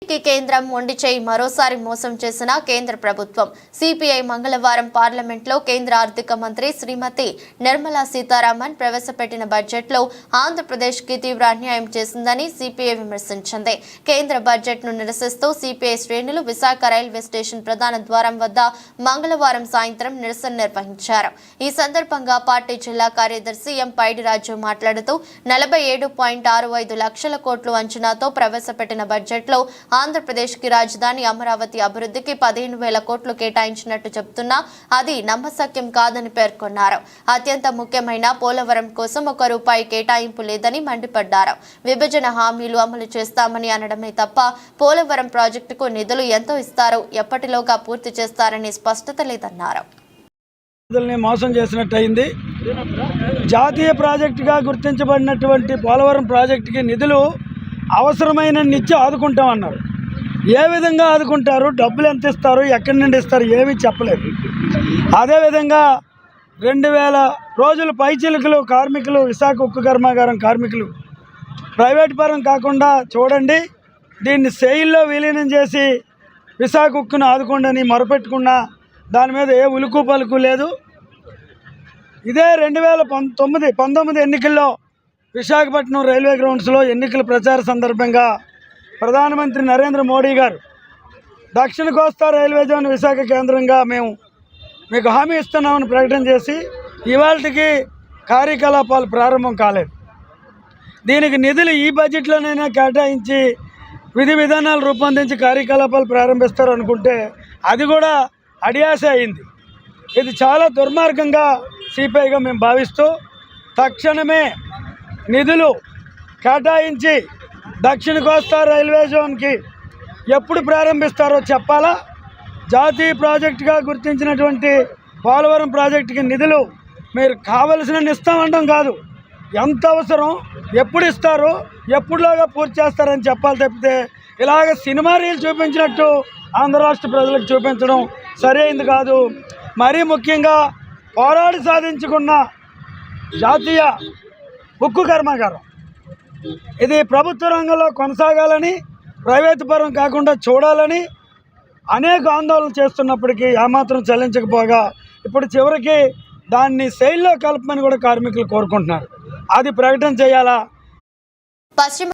కేంద్రం మొండి చేయి మరోసారి మోసం చేసిన కేంద్ర ప్రభుత్వం. సిపిఐ మంగళవారం పార్లమెంట్లో కేంద్ర ఆర్థిక మంత్రి శ్రీమతి నిర్మలా సీతారామన్ ప్రవేశపెట్టిన బడ్జెట్లో ఆంధ్రప్రదేశ్కి తీవ్ర అన్యాయం చేసిందని సిపిఐ విమర్శించింది. కేంద్ర బడ్జెట్ను నిరసిస్తూ సిపిఐ శ్రేణులు విశాఖ రైల్వే స్టేషన్ ప్రధాన ద్వారం వద్ద మంగళవారం సాయంత్రం నిరసన నిర్వహించారు. ఈ సందర్భంగా పార్టీ జిల్లా కార్యదర్శి ఎం పైడిరాజు మాట్లాడుతూ 47.65 లక్షల కోట్లు అంచనాతో ప్రవేశపెట్టిన బడ్జెట్లో ఆంధ్రప్రదేశ్కి రాజధాని అమరావతి అభివృద్ధికి 15,000 కోట్లు కేటాయించినట్టు చెబుతున్నా అది నమ్మశక్యం కాదని పేర్కొన్నారు. అత్యంత ముఖ్యమైన పోలవరం కోసం ₹1 కేటాయింపు లేదని మండిపడ్డారు. విభజన హామీలు అమలు చేస్తామని అనడమే తప్ప పోలవరం ప్రాజెక్టుకు నిధులు ఎంతో ఇస్తారో ఎప్పటిలోగా పూర్తి చేస్తారని స్పష్టత లేదన్నారు. మోసం చేసినట్టయింది. జాతీయ ప్రాజెక్టుగా గుర్తించబడినటువంటి పోలవరం ప్రాజెక్టుకి నిధులు అవసరమైన నిత్యం ఆదుకుంటామన్నారు. ఏ విధంగా ఆదుకుంటారు, డబ్బులు ఎంత ఇస్తారు, ఎక్కడి నుండి ఇస్తారు, ఏమీ చెప్పలేదు. అదేవిధంగా 2,000 రోజులు పైచిలుకలు కార్మికులు, విశాఖ ఉక్కు కర్మాగారం కార్మికులు ప్రైవేట్ పరం కాకుండా చూడండి, దీన్ని సెయిల్లో విలీనం చేసి విశాఖ ఉక్కును ఆదుకోండి మొరపెట్టుకున్నా దాని మీద ఏ ఉలుకు పలుకు లేదు. ఇదే 2019 ఎన్నికల్లో విశాఖపట్నం రైల్వే గ్రౌండ్స్లో ఎన్నికల ప్రచార సందర్భంగా ప్రధానమంత్రి నరేంద్ర మోడీ గారు దక్షిణ కోస్తా రైల్వే జోన్ విశాఖ కేంద్రంగా మేము మీకు హామీ ఇస్తున్నామని ప్రకటన చేసి ఇవాళకి కార్యకలాపాలు ప్రారంభం కాలేదు. దీనికి నిధులు ఈ బడ్జెట్లోనైనా కేటాయించి విధి విధానాలు రూపొందించి కార్యకలాపాలు ప్రారంభిస్తారు అనుకుంటే అది కూడా అడియాసే అయింది. ఇది చాలా దుర్మార్గంగా సిపిఐగా మేము భావిస్తూ తక్షణమే నిధులు కేటాయించి దక్షిణ కోస్తా రైల్వే జోన్కి ఎప్పుడు ప్రారంభిస్తారో చెప్పాలా. జాతీయ ప్రాజెక్టుగా గుర్తించినటువంటి పోలవరం ప్రాజెక్టుకి నిధులు మీరు కావలసిన ఇస్తామంటాం కాదు, ఎంత అవసరం, ఎప్పుడు ఇస్తారు, ఎప్పుడులాగా పూర్తి చేస్తారని చెప్పాలి తప్పితే ఇలాగ సినిమా రీల్ చూపించినట్టు ఆంధ్ర రాష్ట్ర ప్రజలకు చూపించడం సరైనది కాదు. మరీ ముఖ్యంగా పోరాడి సాధించుకున్న జాతీయ ఉక్కు కర్మాగారం ఇది ప్రభుత్వ రంగంలో కొనసాగాలని, ప్రైవేటు పరం కాకుండా చూడాలని అనేక ఆందోళనలు చేస్తున్నప్పటికీ ఏమాత్రం చెల్లించకపోగా ఇప్పుడు చివరికి దాన్ని సెయిల్లో కలపమని కూడా కార్మికులు కోరుకుంటున్నారు. అది ప్రకటన చేయాలా.